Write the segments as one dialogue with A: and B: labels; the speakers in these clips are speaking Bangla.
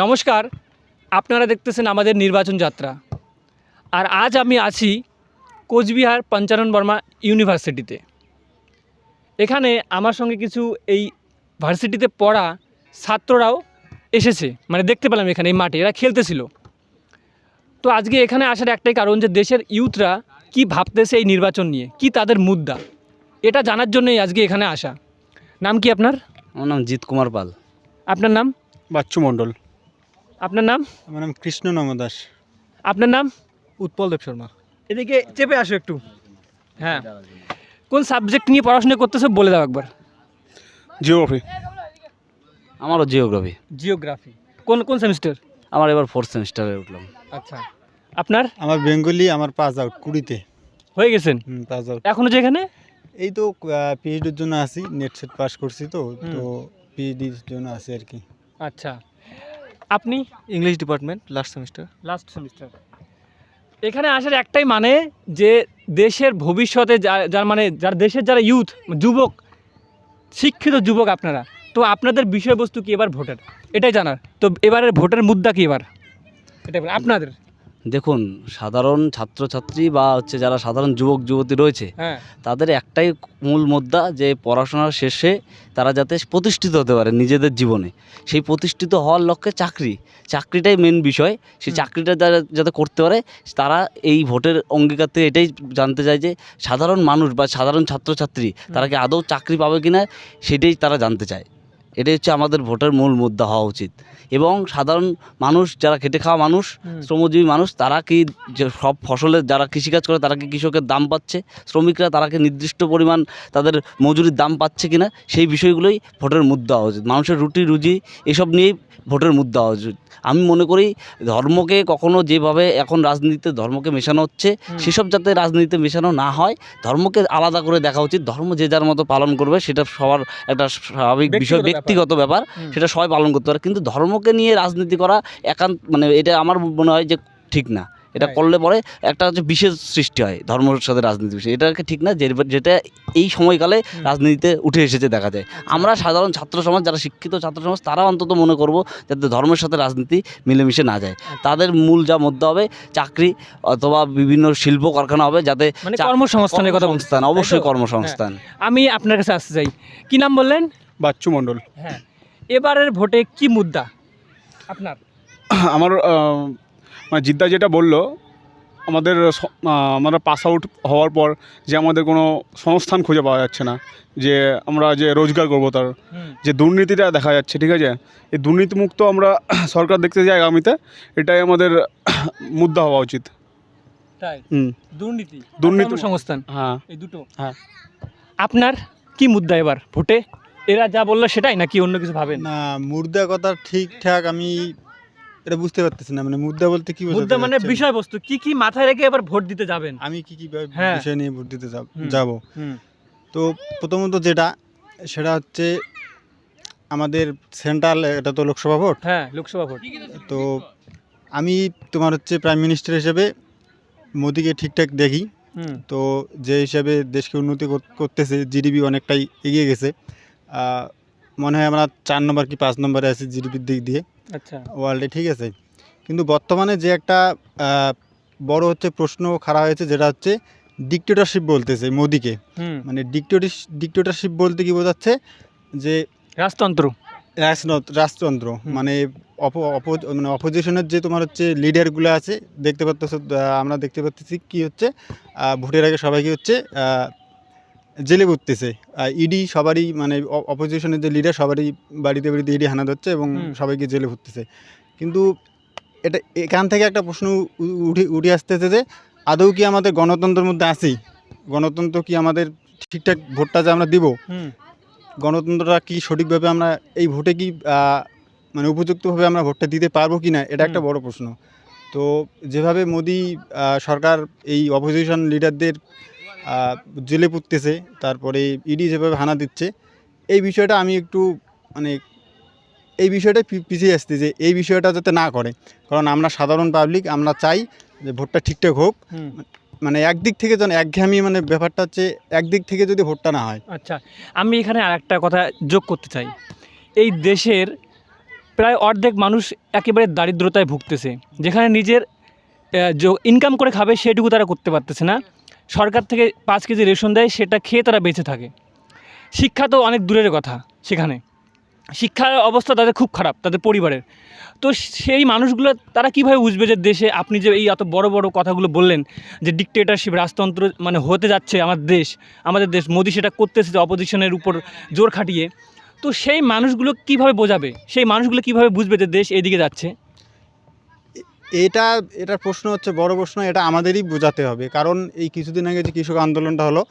A: নমস্কার, আপনারা দেখতেছেন আমাদের নির্বাচন যাত্রা। আর আজ আমি আছি কোচবিহার পঞ্চানন বর্মা ইউনিভার্সিটিতে। এখানে আমার সঙ্গে কিছু এই ভার্সিটিতে পড়া ছাত্ররাও এসেছে, মানে দেখতে পেলাম এখানে এই মাঠে এরা খেলতেছিল। তো আজকে এখানে আসার একটাই কারণ যে দেশের ইউথরা কি ভাবতেছে এই নির্বাচন নিয়ে, কি তাদের মুদ্রা, এটা জানার জন্যই আজকে এখানে আসা। নাম কি আপনার?
B: আমার নাম জিৎ কুমার পাল।
A: আপনার নাম?
C: বাচ্চু মণ্ডল।
A: আপনার নাম?
C: আমার নাম কৃষ্ণ নম দাস।
A: আপনার নাম?
C: উৎপল দেব শর্মা।
A: এদিকে চেপে আসো একটু। হ্যাঁ, কোন সাবজেক্ট নিয়ে পড়াশোনা করতেছো বলে দাও একবার।
C: জিওগ্রাফি।
B: আমারও জিওগ্রাফি।
A: জিওগ্রাফি। কোন কোন সেমিস্টার?
B: আমার এবার 4th সেমিস্টারে উঠলাম।
A: আচ্ছা, আপনার?
C: আমার বেঙ্গলি, আমার পাস আউট 20-তে
A: হয়ে গেছেন?
C: Pass out.
A: এখনো যেখানে?
C: এই তো পিএইচডির জন্য আসি, নেট সেট পাস করছি তো পিএইচডির জন্য আসি আর কি।
A: আচ্ছা, আপনি?
C: English department, last semester.
A: Last semester. এখানে আসার একটাই মানে যে দেশের ভবিষ্যতে যার মানে যার দেশের যারা ইউথ, যুবক, শিক্ষিত যুবক আপনারা, তো আপনাদের বিষয়বস্তু কি এবার ভোটের, এটাই জানার। তো এবারের ভোটের মুদ্রা কি এবার, এটা আপনাদের?
B: দেখুন, সাধারণ ছাত্রছাত্রী বা যারা সাধারণ যুবক যুবতী রয়েছে,
A: হ্যাঁ,
B: তাদের একটাই মূল মুদ্রা যে পড়াশোনার শেষে তারা যাতে প্রতিষ্ঠিত হতে পারে নিজেদের জীবনে। সেই প্রতিষ্ঠিত হওয়ার লক্ষ্যে চাকরিটাই মেন বিষয়। সেই চাকরিটা যাতে করতে পারে, তারা এই ভোটের অঙ্গীকার থেকে এটাই জানতে চায় যে সাধারণ মানুষ বা সাধারণ ছাত্রছাত্রী তারা কি আদৌ চাকরি পাবে কি না, সেটাই তারা জানতে চায়। এটাই হচ্ছে আমাদের ভোটের মূল মুদ্রা হওয়া উচিত। এবং সাধারণ মানুষ, যারা খেটে খাওয়া মানুষ, শ্রমজীবী মানুষ, তারা কি সব ফসলের, যারা কৃষিকাজ করে তারা কি কৃষকের দাম পাচ্ছে, শ্রমিকরা তারা কি নির্দিষ্ট পরিমাণ তাদের মজুরির দাম পাচ্ছে কিনা, সেই বিষয়গুলোই ভোটের মুদ্রা হওয়া উচিত। মানুষের রুটি রুজি এসব নিয়েই ভোটের মুদ্রা হওয়া উচিত। আমি মনে করি ধর্মকে কখনো যেভাবে এখন রাজনীতিতে ধর্মকে মেশানো হচ্ছে, সেসব যাতে রাজনীতিতে মেশানো না হয়, ধর্মকে আলাদা করে দেখা উচিত। ধর্ম যে যার মতো পালন করবে, সেটা সবার একটা স্বাভাবিক বিষয়, ব্যক্তিগত ব্যাপার, সেটা সবাই পালন করতে পারে। কিন্তু ধর্মকে নিয়ে রাজনীতি করা মানে এটা আমার মনে হয় যে ঠিক না। এটা করলে পরে একটা বিশেষ সৃষ্টি হয় ধর্মের সাথে রাজনীতি বিষয়, এটাকে ঠিক না, যেটা এই সময়কালে রাজনীতিতে উঠে এসেছে দেখা যায়। আমরা সাধারণ ছাত্র সমাজ, যারা শিক্ষিত ছাত্র সমাজ, তারা অন্তত মনে করব যাতে ধর্মের সাথে রাজনীতি মিলেমিশে না যায়। তাদের মূল যা মুদ্রা হবে চাকরি অথবা বিভিন্ন শিল্প কারখানা হবে, যাতে
A: মানে কর্মসংস্থানের কথা বলছেন।
B: অবশ্যই কর্মসংস্থান।
A: আমি আপনার কাছে আসতে চাই, কি নাম বললেন?
C: বাচ্চু মণ্ডল।
A: হ্যাঁ, এবারের ভোটে কি মুদ্রা আপনার?
C: আমার মানে জিদ্দা যেটা বললো, আমরা পাস আউট হওয়ার পর যে আমাদের কোনো সংস্থান খুঁজে পাওয়া যাচ্ছে না, যে আমরা যে রোজগার করবো, তার যে দুর্নীতিটা দেখা যাচ্ছে, ঠিক আছে, এই দুর্নীতিমুক্ত আমরা সরকার দেখতে যাই আগামীতে, এটাই আমাদের মুদ্রা হওয়া উচিত।
A: তাই? দুর্নীতি সংস্থান,
C: হ্যাঁ,
A: এই দুটো।
C: হ্যাঁ।
A: আপনার কি মুদ্রা এবার ভোটে? এরা যা বললো সেটাই নাকি অন্য কিছু ভাবেন?
C: না, মুদ্রা কথা ঠিকঠাক আমি এটা বুঝতে পারতেছি না। মানে মুদ্রা বলতে কি বোঝাতে
A: মুদ্রা মানে
C: চাচ্ছেন?
A: বিষয়বস্তু কি কি মাথায় রেখে এবার ভোট দিতে যাবেন?
C: আমি কি
A: হ্যাঁ।
C: বিষয় নিয়ে ভোট দিতে যাব। তো প্রথমত সেটা হচ্ছে আমাদের সেন্ট্রাল, এটা তো লোকসভা ভোট।
A: হ্যাঁ, লোকসভা ভোট।
C: তো আমি তোমার প্রাইম মিনিস্টার হিসেবে মোদিকে ঠিকঠাক দেখি। তো যে হিসাবে দেশকে উন্নতি করতেছে, জিডিপি অনেকটাই এগিয়ে গেছে। মনে হয় আমরা 4 নম্বর কি 5 নম্বরে আছি জিডিপির দিক দিয়ে।
A: আচ্ছা,
C: ওয়ার্ল্ডে, ঠিক আছে। কিন্তু বর্তমানে যে একটা বড় প্রশ্ন খাড়া হয়েছে, যেটা হচ্ছে ডিক্টেটরশিপ বলতেছে মোদিকে। মানে ডিক্টেটরশিপ বলতে কি বোঝাচ্ছে? যে রাজতন্ত্র। মানে মানে অপোজিশনের যে তোমার লিডারগুলো আছে, আমরা দেখতে পাচ্ছি কি হচ্ছে, ভোটের আগে সবাইকে জেলে পুরতেছে। ইডি সবারই, মানে অপোজিশনের যে লিডার সবারই বাড়িতে বাড়িতে ইডি হানা ধরছে এবং সবাইকে জেলে পুরতেছে। কিন্তু এখান থেকে একটা প্রশ্ন উঠে আসতেছে যে আদৌ কি আমাদের গণতন্ত্রের মধ্যে আছি? গণতন্ত্র কি আমাদের ঠিকঠাক ভোটটা যে আমরা দিব, গণতন্ত্রটা কি সঠিকভাবে আমরা এই ভোটে কি মানে উপযুক্তভাবে আমরা ভোটটা দিতে পারবো কি না, এটা একটা বড় প্রশ্ন। তো যেভাবে মোদি সরকার এই অপোজিশন লিডারদের জেলে পুরতেছে, তারপরে ইডি যেভাবে হানা দিচ্ছে, এই বিষয়টা আমি একটু মানে এই বিষয়টা পিছিয়ে আসতে, যে এই বিষয়টা যাতে না করে। কারণ আমরা সাধারণ পাবলিক, আমরা চাই যে ভোটটা ঠিকঠাক হোক। মানে একদিক থেকে যেন একঘেয়েমি, মানে ব্যাপারটা একদিক থেকে যদি ভোটটা না হয়।
A: আচ্ছা, আমি এখানে আর একটা কথা যোগ করতে চাই। এই দেশের প্রায় অর্ধেক মানুষ একেবারে দারিদ্রতায় ভুগতেছে, যেখানে নিজের ইনকাম করে খাবে সেটুকু তারা করতে পারতেছে না। সরকার থেকে 5 কেজি রেশন দেয়, সেটা খেয়ে তারা বেঁচে থাকে। শিক্ষা তো অনেক দূরের কথা, সেখানে শিক্ষার অবস্থা তাদের খুব খারাপ, তাদের পরিবারের। তো সেই মানুষগুলো তারা কীভাবে বুঝবে যে দেশে আপনি যে এই এত বড় বড় কথাগুলো বললেন যে ডিক্টেটরশিপ রাজতন্ত্র মানে হতে যাচ্ছে আমাদের দেশ মোদি সেটা করতেছে যে অপোজিশনের উপর জোর খাটিয়ে। তো সেই মানুষগুলো কীভাবে বোঝাবে, সেই মানুষগুলো কীভাবে বুঝবে যে দেশ এদিকে যাচ্ছে?
C: এটার প্রশ্ন হচ্ছে বড় প্রশ্ন, এটা আমাদেরই বোঝাতে হবে। কারণ এই কিছুদিন আগে যে কৃষক আন্দোলনটা হলো,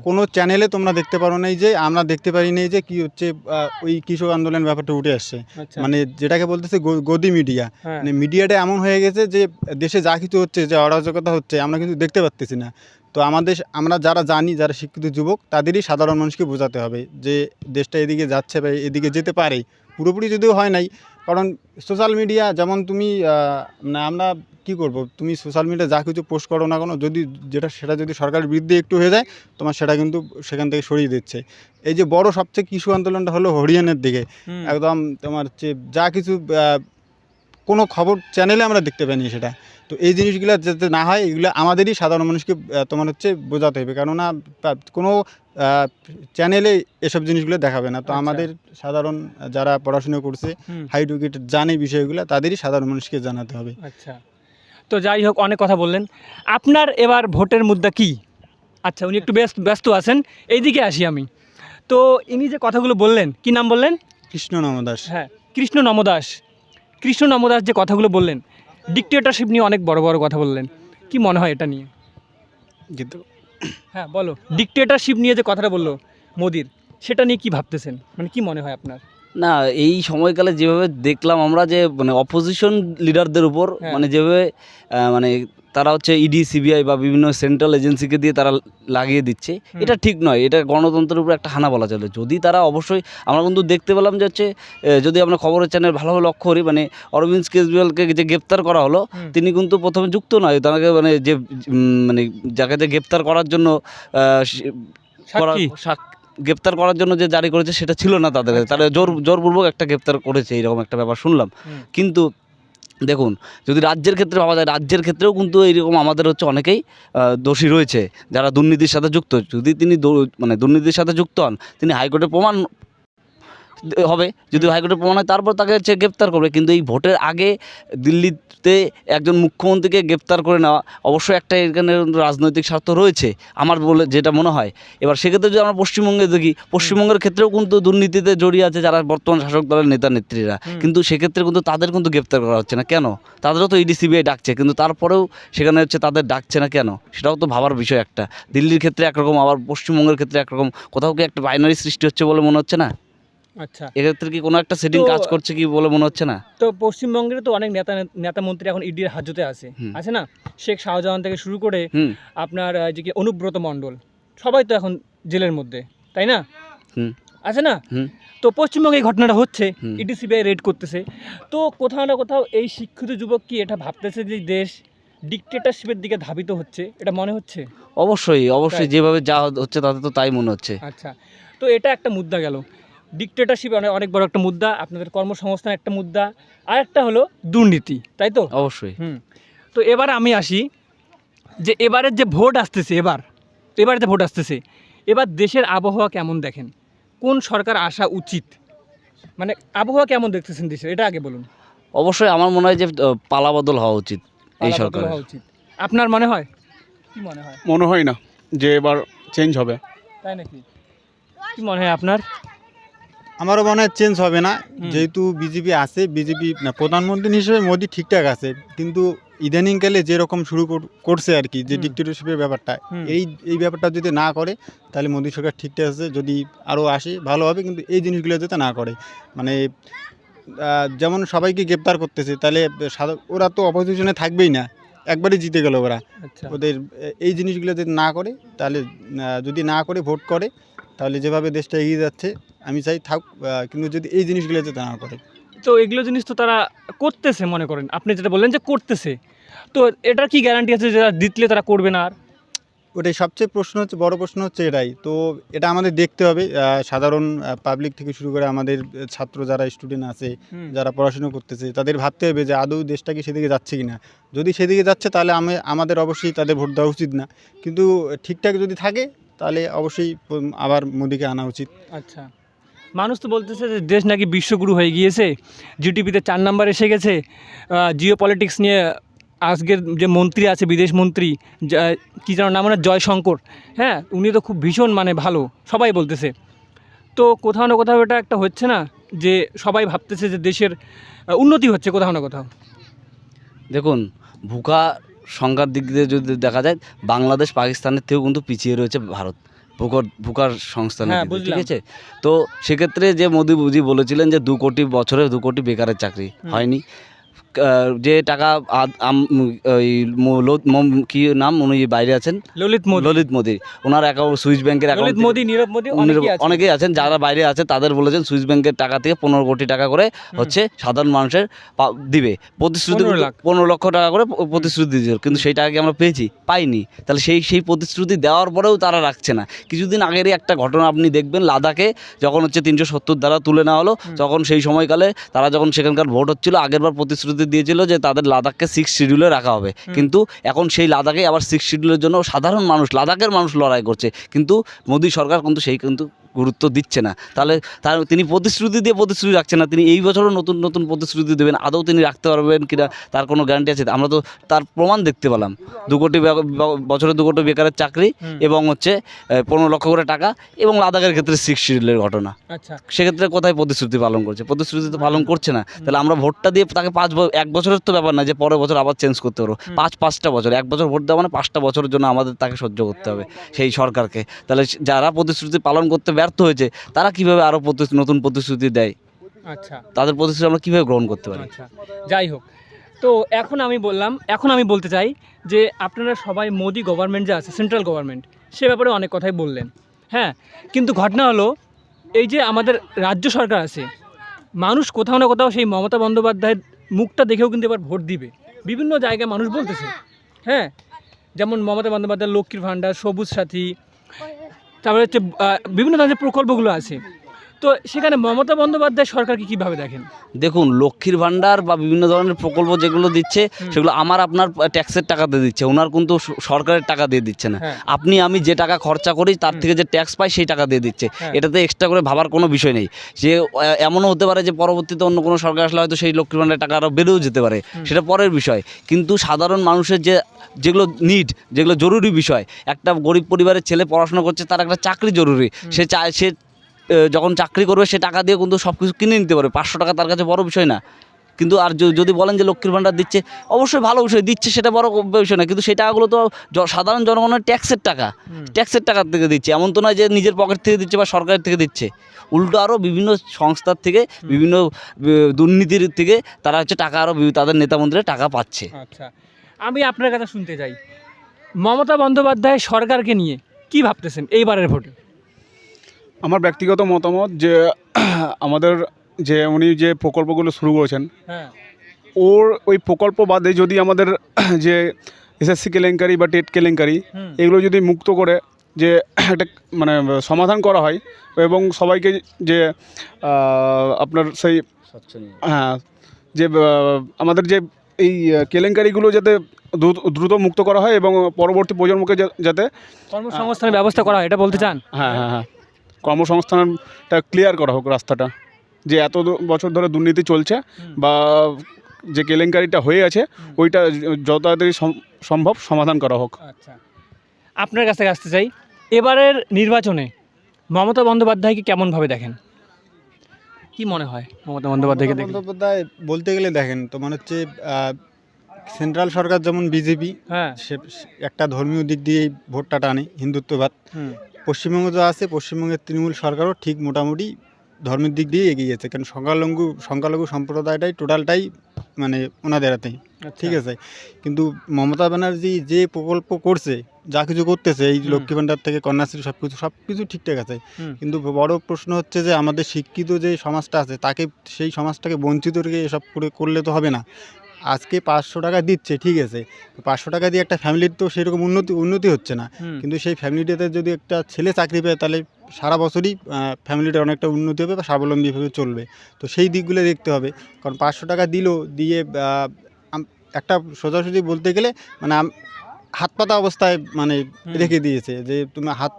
C: কোনো চ্যানেলে তোমরা দেখতে পারো নাই যে, আমরা দেখতে পারি নাই যে কী হচ্ছে ওই কৃষক আন্দোলন ব্যাপারটা উঠে আসছে। মানে যেটাকে বলতেছে গদি মিডিয়া, মানে মিডিয়াটা এমন হয়ে গেছে যে দেশে যা কিছু হচ্ছে, যে অরাজকতা হচ্ছে, আমরা কিন্তু দেখতে পারতেছি না। তো আমরা যারা জানি, যারা শিক্ষিত যুবক, তাদেরই সাধারণ মানুষকে বোঝাতে হবে যে দেশটা এদিকে যাচ্ছে বা এদিকে যেতে পারে, পুরোপুরি যদিও হয় নাই। কারণ সোশ্যাল মিডিয়া যেমন তুমি মানে আমরা কী করব, তুমি সোশ্যাল মিডিয়া যা কিছু পোস্ট করো না কেন, সেটা যদি সরকারের বিরুদ্ধে একটু হয়ে যায়, তোমার সেটা কিন্তু সেখান থেকে সরিয়ে দিচ্ছে। এই যে বড় সবচেয়ে কৃষি আন্দোলনটা হলো হরিয়ানার দিকে, একদম তোমার হচ্ছে যা কিছু কোনো খবর চ্যানেলে আমরা দেখতে পাইনি সেটা। তো এই জিনিসগুলো যাতে না হয়, এগুলো আমাদেরই সাধারণ মানুষকে তোমার হচ্ছে বোঝাতে হবে, কেননা কোনো চ্যানেলে এসব জিনিসগুলো দেখাবে না। তো আমাদের সাধারণ যারা পড়াশোনা করছে, হাই এডুকেটেড, জানে বিষয়গুলো, তাদেরই সাধারণ মানুষকে জানাতে হবে।
A: আচ্ছা, তো যাই হোক, অনেক কথা বললেন। আপনার এবার ভোটের মুদ্রা কি? আচ্ছা, উনি একটু ব্যস্ত আছেন, এইদিকে আসি আমি। তো ইনি যে কথাগুলো বললেন, কি নাম বললেন?
C: কৃষ্ণ নমদাস।
A: হ্যাঁ, কৃষ্ণ নমদাস যে কথাগুলো বললেন, ডিক্টেটরশিপ নিয়ে অনেক বড় বড় কথা বললেন, কি মনে হয় এটা নিয়ে? হ্যাঁ বলো, ডিক্টেটরশিপ নিয়ে যে কথাটা বললো মোদির, সেটা নিয়ে কি ভাবতেছেন, মানে কি মনে হয় আপনার?
B: না, এই সময়কালে যেভাবে দেখলাম আমরা যে মানে অপোজিশন লিডারদের উপর মানে যেভাবে মানে তারা হচ্ছে ইডি, সিবিআই বা বিভিন্ন সেন্ট্রাল এজেন্সিকে দিয়ে তারা লাগিয়ে দিচ্ছে, এটা ঠিক নয়। এটা গণতন্ত্রের উপর একটা হানা বলা চলে। যদি তারা অবশ্যই, আমরা কিন্তু দেখতে পেলাম যে হচ্ছে যদি আমরা খবরের চ্যানেল ভালোভাবে লক্ষ্য করি, মানে অরবিন্দ কেজরিওয়ালকে যে গ্রেপ্তার করা হলো, তিনি কিন্তু প্রথমে যুক্ত নয়, তাকে মানে যে মানে যাকে যে গ্রেপ্তার করার জন্য গ্রেপ্তার করার জন্য যে জারি করেছে সেটা ছিল না তাদের কাছে, তারা জোরপূর্বক একটা গ্রেপ্তার করেছে, এইরকম একটা ব্যাপার শুনলাম। কিন্তু দেখুন, যদি রাজ্যের ক্ষেত্রে ভাবা যায়, রাজ্যের ক্ষেত্রেও কিন্তু এইরকম আমাদের হচ্ছে অনেকেই দোষী রয়েছে যারা দুর্নীতির সাথে যুক্ত। যদি তিনি মানে দুর্নীতির সাথে যুক্ত হন, তিনি হাইকোর্টে প্রমাণ হবে, যদি হাইকোর্টে প্রমাণ হয় তারপর তাকে হচ্ছে গ্রেপ্তার করবে। কিন্তু এই ভোটের আগে দিল্লিতে একজন মুখ্যমন্ত্রীকে গ্রেপ্তার করে নেওয়া, অবশ্যই একটা এখানে রাজনৈতিক স্বার্থ রয়েছে আমার বলে যেটা মনে হয়। এবার সেক্ষেত্রে যদি আমরা পশ্চিমবঙ্গে দেখি, পশ্চিমবঙ্গের ক্ষেত্রেও কিন্তু দুর্নীতিতে জড়িয়ে আছে যারা বর্তমান শাসক দলের নেতা নেত্রীরা, কিন্তু সেক্ষেত্রে কিন্তু তাদের কিন্তু গ্রেপ্তার করা হচ্ছে না কেন? তাদেরও তো ইডি, সিবিআই ডাকছে, কিন্তু তারপরেও সেখানে হচ্ছে তাদের ডাকছে না কেন? সেটাও তো ভাবার বিষয় একটা। দিল্লির ক্ষেত্রে একরকম, আবার পশ্চিমবঙ্গের ক্ষেত্রে একরকম, কোথাও কি একটা বাইনারি সৃষ্টি হচ্ছে বলে মনে হচ্ছে না?
A: আচ্ছা,
B: এক্ষেত্রে কি কোনো একটা সেটিং কাজ করছে কি বলে মনে হচ্ছে না?
A: তো পশ্চিমবঙ্গের তো অনেক নেতা মন্ত্রী এখন ইডির হাজতে আছে না? শেখ শাহজাহান থেকে শুরু করে আপনার যে কি অনুব্রত মণ্ডল, সবাই তো এখন জেলের মধ্যে, তাই না? আছে না? তো পশ্চিমবঙ্গে এই ঘটনাটা হচ্ছে, ইডি, সিবিআই রেড করতেছে। তো কোথাও না কোথাও এই শিক্ষিত যুবক কি এটা ভাবতেছে যে দেশ ডিক্টেটরশিপের দিকে ধাবিত হচ্ছে, এটা মনে হচ্ছে?
B: অবশ্যই যেভাবে যা হচ্ছে তাতে তো তাই মনে হচ্ছে।
A: আচ্ছা, তো এটা একটা মুদ্রা গেল, ডিক্টেটরশিপ অনেক বড় একটা মুদ্রা, আপনাদের কর্মসংস্থান একটা মুদ্রা, আর একটা হলো দুর্নীতি, তাই তো?
B: অবশ্যই।
A: তো এবার আমি আসি যে এবারের যে ভোট আসতেছে, এবার দেশের আবহাওয়া কেমন দেখেন? কোন সরকার আসা উচিত, মানে আবহাওয়া কেমন দেখতেছেন দেশের, এটা আগে বলুন।
B: অবশ্যই আমার মনে হয় যে পালাবদল হওয়া উচিত এই সরকারের।
A: আপনার মনে হয়? কি মনে হয়?
D: মনে হয় না যে এবার চেঞ্জ হবে।
A: তাই নাকি? কি মনে হয় আপনার?
C: আমারও মনে হয় চেঞ্জ হবে না, যেহেতু বিজেপি আছে, প্রধানমন্ত্রী হিসেবে মোদি ঠিকঠাক আছে, কিন্তু ইদানিংকালে যেরকম শুরু করছে আর কি, যে ডিক্টেটরশিপের ব্যাপারটা, এই ব্যাপারটা যদি না করে তাহলে মোদি সরকার ঠিকঠাক আছে, যদি আরও আসে ভালো হবে, কিন্তু এই জিনিসগুলো যাতে না করে। মানে যেমন সবাইকে গ্রেপ্তার করতেছে, তাহলে ওরা তো অপোজিশনে থাকবেই না, একবারই জিতে গেল ওরা। ওদের এই জিনিসগুলো যদি না করে, তাহলে যদি না করে ভোট করে, তাহলে যেভাবে দেশটা এগিয়ে যাচ্ছে আমি চাই থাক, কিন্তু যদি এই জিনিসগুলো যাতে না করে।
A: তো এগুলো জিনিস তো তারা করতেছে, মনে করেন আপনি যেটা বললেন যে করতেছে, তো এটার কি গ্যারান্টি আছে যে জিতলে তারা করবে না? আর
C: ওটাই সবচেয়ে বড় প্রশ্ন হচ্ছে এটাই। তো এটা আমাদের দেখতে হবে, সাধারণ পাবলিক থেকে শুরু করে আমাদের ছাত্র যারা স্টুডেন্ট আছে, যারা পড়াশোনা করতেছে, তাদের ভাবতে হবে যে আদৌ দেশটা কি সেদিকে যাচ্ছে কি না। যদি সেদিকে যাচ্ছে তাহলে আমাদের অবশ্যই তাদের ভোট দেওয়া উচিত না, কিন্তু ঠিকঠাক যদি থাকে তাহলে অবশ্যই আবার মোদিকে আনা উচিত।
A: আচ্ছা, মানুষ তো বলতেছে যে দেশ নাকি বিশ্বগুরু হয়ে গিয়েছে, জিডিপিতে 4 নাম্বার এসে গেছে, জিও পলিটিক্স নিয়ে আজকের যে মন্ত্রী আছে বিদেশ মন্ত্রী, কী যেন নাম ওনার, জয়শঙ্কর, হ্যাঁ উনি তো খুব ভীষণ মানে ভালো, সবাই বলতেছে। তো কোথাও না কোথাও এটা একটা হচ্ছে না যে সবাই ভাবতেছে যে দেশের উন্নতি হচ্ছে কোথাও না কোথাও।
B: দেখুন, ভুকা সংখ্যার দিক দিয়ে যদি দেখা যায়, বাংলাদেশ পাকিস্তানের থেকেও কিন্তু পিছিয়ে রয়েছে ভারত ভুকার সংস্থানের
A: হ্যাঁ,
B: দিক দিয়ে,
A: বুঝলাম।
B: ঠিক আছে। তো সেক্ষেত্রে যে মোদিজি বলেছিলেন যে 2 কোটি বছরে 2 কোটি বেকারের চাকরি হয়নি, যে টাকা ওই কি নাম, উনি বাইরে আছেন, ললিত মোদি, ওনার অ্যাকাউন্ট সুইস ব্যাংকের
A: ললিত
B: অ্যাকাউন্ট,
A: মোদি, নীরব মোদি, অনেকেই আছে।
B: অনেকেই আছেন যারা বাইরে আছে, তাদের বলেছেন সুইস ব্যাংকের টাকা থেকে 15 কোটি টাকা করে হচ্ছে সাধারণ মানুষের দিবে প্রতিশ্রুতি, 15 লক্ষ টাকা করে প্রতিশ্রুতি দিয়েছিল, কিন্তু সেই টাকা কি আমরা পাইনি। তাহলে সেই প্রতিশ্রুতি দেওয়ার পরেও তারা রাখছে না। কিছুদিন আগেরই একটা ঘটনা আপনি দেখবেন, লাদাখে যখন হচ্ছে 370 ধারা তুলে নেওয়া হলো, তখন সেই সময়কালে তারা যখন সেখানকার ভোট হচ্ছিল, আগেরবার প্রতিশ্রুতি দিয়েছিল যে তাদের লাদাখকে 6 শিডিউলে রাখা হবে, কিন্তু এখন সেই লাদাখে আবার 6 শিডিউলের জন্য সাধারণ মানুষ, লাদাখের মানুষ লড়াই করছে, কিন্তু মোদী সরকার কিন্তু গুরুত্ব দিচ্ছে না। তাহলে তিনি প্রতিশ্রুতি রাখছেন না। তিনি এই বছরও নতুন প্রতিশ্রুতি দেবেন, আদৌ তিনি রাখতে পারবেন কিনা তার কোনো গ্যারান্টি আছে? আমরা তো তার প্রমাণ দেখতে পেলাম, 2 কোটি বছরে 2 কোটি বেকারের চাকরি, এবং হচ্ছে 15 লক্ষ করে টাকা, এবং লাদাখের ক্ষেত্রে 6 শিডিউলের ঘটনা।
A: আচ্ছা,
B: সেক্ষেত্রে কোথায় প্রতিশ্রুতি পালন করছে? প্রতিশ্রুতি তো পালন করছে না। তাহলে আমরা ভোটটা দিয়ে তাকে 1 বছরের তো ব্যাপার না যে পরের বছর আবার চেঞ্জ করতে পারবো, 5টা বছর, 1 বছর ভোট দেওয়া মানে 5টা বছরের জন্য আমাদের তাকে সহ্য করতে হবে সেই সরকারকে। তাহলে যারা প্রতিশ্রুতি পালন করতে ব্যর্থ হয়েছে, তারা কিভাবে আরও নতুন প্রতিশ্রুতি দেয়?
A: আচ্ছা,
B: তাদের প্রতিশ্রুতি আমরা কীভাবে গ্রহণ করতে পারি?
A: আচ্ছা, যাই হোক, তো এখন আমি বলতে চাই যে আপনারা সবাই মোদি গভর্নমেন্ট যে আছে, সেন্ট্রাল গভর্নমেন্ট, সে ব্যাপারে অনেক কথাই বললেন, হ্যাঁ, কিন্তু ঘটনা হলো এই যে আমাদের রাজ্য সরকার আছে, মানুষ কোথাও না কোথাও সেই মমতা বন্দ্যোপাধ্যায়ের মুখটা দেখেও কিন্তু এবার ভোট দিবে। বিভিন্ন জায়গায় মানুষ বলতেছে, হ্যাঁ, যেমন মমতা বন্দ্যোপাধ্যায়ের লক্ষ্মীর ভাণ্ডার, সবুজ সাথী, তারপরে হচ্ছে বিভিন্ন ধরনের প্রকল্পগুলো আছে। তো সেখানে মমতা বন্দ্যোপাধ্যায় সরকারকে কীভাবে দেখেন?
B: দেখুন, লক্ষ্মীর ভাণ্ডার বা বিভিন্ন ধরনের প্রকল্প যেগুলো দিচ্ছে, সেগুলো আপনার ট্যাক্সের টাকা দিয়ে দিচ্ছে, ওনার কিন্তু সরকারের টাকা দিয়ে দিচ্ছে না। আমি যে টাকা খরচা করি তার থেকে যে ট্যাক্স পাই সেই টাকা দিয়ে দিচ্ছে। এটাতে এক্সট্রা করে ভাবার কোনো বিষয় নেই। যে এমনও হতে পারে যে পরবর্তীতে অন্য কোনো সরকার আসলে হয়তো সেই লক্ষ্মীর ভাণ্ডারের টাকা আরও বেড়েও যেতে পারে, সেটা পরের বিষয়। কিন্তু সাধারণ মানুষের যেগুলো যেগুলো জরুরি বিষয়, একটা গরিব পরিবারের ছেলে পড়াশোনা করছে, তার একটা চাকরি জরুরি, সে যখন চাকরি করবে সে টাকা দিয়ে কিন্তু সব কিছু কিনে নিতে পারবে, 500 টাকা তার কাছে বড় বিষয় না। কিন্তু আর যদি বলেন যে লক্ষ্মীর ভাণ্ডার দিচ্ছে, অবশ্যই ভালো বিষয়, দিচ্ছে, সেটা বড় বিষয় না, কিন্তু সেই টাকাগুলো তো সাধারণ জনগণের ট্যাক্সের টাকা থেকে দিচ্ছে। এমন তো নয় যে নিজের পকেট থেকে দিচ্ছে বা সরকারের থেকে দিচ্ছে, উল্টো আরও বিভিন্ন সংস্থার থেকে, বিভিন্ন দুর্নীতির থেকে তারা হচ্ছে টাকা আরও তাদের নেতামন্ত্রীরা টাকা পাচ্ছে।
A: আচ্ছা, আমি আপনার কথা শুনতে চাই, মমতা বন্দ্যোপাধ্যায় সরকারকে নিয়ে কি ভাবতেছেন এইবারের ভোটে?
D: আমার ব্যক্তিগত মতামত যে আমাদের উনি যে প্রকল্পগুলো শুরু করেছেন,
A: হ্যাঁ,
D: ওই প্রকল্প বাদে যদি আমাদের যে এসএসসি কেলেঙ্কারি বা টেট কেলেঙ্কারি, এগুলো যদি মুক্ত করে যে একটা মানে সমাধান করা হয়, এবং সবাইকে যে আপনার সেই যে আমাদের যে এই কেলেঙ্কারিগুলো যাতে দ্রুত মুক্ত করা হয়, এবং পরবর্তী প্রজন্মকে যাতে
A: কর্মসংস্থানের ব্যবস্থা করা হয়, এটা বলতে চান?
D: হ্যাঁ, কর্মসংস্থানটা ক্লিয়ার করা হোক রাস্তাটা, যে এত বছর ধরে দুর্নীতি চলছে বা যে কেলেঙ্কারিটা হয়ে আছে, ওইটা যত তাড়াতাড়ি সম্ভব সমাধান করা হোক।
A: আচ্ছা, আপনার কাছে আসতে চাই, এবারের নির্বাচনে মমতা বন্দ্যোপাধ্যায়কে কেমনভাবে দেখেন? কি মনে হয় মমতা বন্দ্যোপাধ্যায়কে দেখে?
C: বন্দ্যোপাধ্যায় বলতে গেলে দেখেন, তোমার হচ্ছে সেন্ট্রাল সরকার যেমন বিজেপি,
A: হ্যাঁ,
C: সে একটা ধর্মীয় দিক দিয়ে ভোটটা টানে, হিন্দুত্ববাদ। পশ্চিমবঙ্গ যা আছে, পশ্চিমবঙ্গের তৃণমূল সরকারও ঠিক মোটামুটি ধর্মের দিক দিয়ে এগিয়ে গেছে, কারণ সংখ্যালঘু সম্প্রদায়টাই টোটালটাই মানে ওনাদের হাতে, ঠিক আছে। কিন্তু মমতা ব্যানার্জি যে প্রকল্প করছে, যা কিছু করতেছে, এই লক্ষ্মী ভাণ্ডার থেকে কন্যাশ্রী সব কিছু ঠিকঠাক আছে, কিন্তু বড় প্রশ্ন হচ্ছে যে আমাদের শিক্ষিত যে সমাজটা আছে, সেই সমাজটাকে বঞ্চিত রেখে এসব করলে তো হবে না। আজকে 500 টাকা দিচ্ছে, ঠিক আছে, 500 টাকা দিয়ে একটা ফ্যামিলির তো সেরকম উন্নতি হচ্ছে না, কিন্তু সেই ফ্যামিলিটাতে যদি একটা ছেলে চাকরি পায় তাহলে সারা বছরই ফ্যামিলিটার অনেকটা উন্নতি হবে বা স্বাবলম্বীভাবে চলবে। তো সেই দিকগুলো দেখতে হবে, কারণ 500 টাকা দিয়ে একটা সোজাসুজি বলতে গেলে মানে হাত পাতা অবস্থায় মানে রেখে দিয়েছে, যে তুমি হাত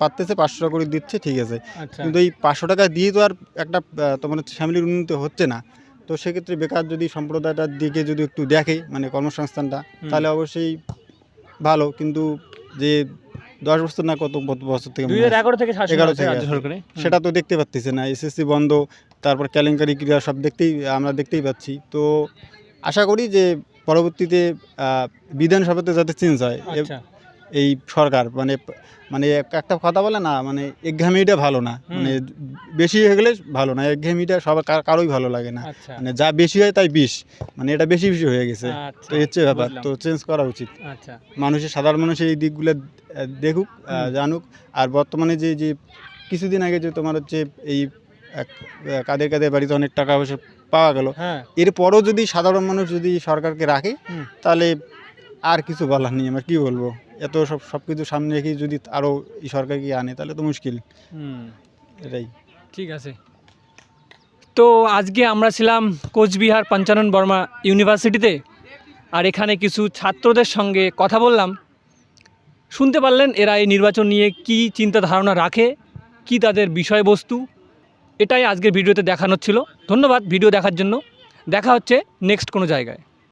C: পাততেছে 500 টাকা করে দিচ্ছে, ঠিক আছে,
A: আচ্ছা
C: কিন্তু এই 500 টাকা দিয়ে তো আর একটা তোমার হচ্ছে ফ্যামিলির উন্নতি হচ্ছে না। তো সেক্ষেত্রে বেকার যদি সম্প্রদায়টার দিকে যদি একটু দেখে মানে কর্মসংস্থানটা, তাহলে অবশ্যই ভালো। কিন্তু যে 10 বছর না কত বছর থেকে মনে হয়
A: 2011 থেকে শাসন
C: 11
A: আছে
C: থেকে
A: রাজ্য
C: আছে।
A: সরকারে।
C: সেটা তো দেখতে পাচ্ছি না, এসএসসি বন্ধ, তারপর কেলেঙ্কারি ক্রিয়া সব আমরা দেখতেই পাচ্ছি। তো আশা করি যে পরবর্তীতে বিধানসভাতে যাতে চেঞ্জ হয়
A: আচ্ছা
C: এই সরকার, মানে মানে একটা কথা বলে না, মানে একঘেয়েমিটা ভালো না, মানে বেশি হয়ে গেলে ভালো না, একঘেয়েমিটা সবার কারোই ভালো লাগে না,
A: আচ্ছা
C: মানে যা বেশি হয় তাই বিষ, মানে এটা বেশি হয়ে গেছে।
A: আচ্ছা,
C: তো হচ্ছে ব্যাপার,
A: বুঝলাম।
C: তো চেঞ্জ করা উচিত।
A: আচ্ছা
C: সাধারণ মানুষের এই দিকগুলো দেখুক, জানুক। আর বর্তমানে যে কিছুদিন আগে যে তোমার হচ্ছে এই কাদের বাড়িতে অনেক টাকা পয়সা পাওয়া গেল,
A: হ্যাঁ
C: এরপরও যদি সাধারণ মানুষ যদি সরকারকে রাখে,
A: হুম।
C: তাহলে আর কিছু বলার নেই আমার, কি বলবো, এত সব কিছু সামনে রেখে যদি আরও এই সরকারকে আনে তাহলে তো মুশকিল, এটাই।
A: ঠিক আছে। তো আজকে আমরা ছিলাম কোচবিহার পঞ্চানন বর্মা ইউনিভার্সিটিতে, আর এখানে কিছু ছাত্রদের সঙ্গে কথা বললাম। শুনতে পারলেন এরা এই নির্বাচন নিয়ে কী চিন্তা ধারণা রাখে, কি তাদের বিষয়বস্তু, এটাই আজকের ভিডিওতে দেখানোর ছিল। ধন্যবাদ ভিডিও দেখার জন্য। দেখা হচ্ছে নেক্সট কোনো জায়গায়।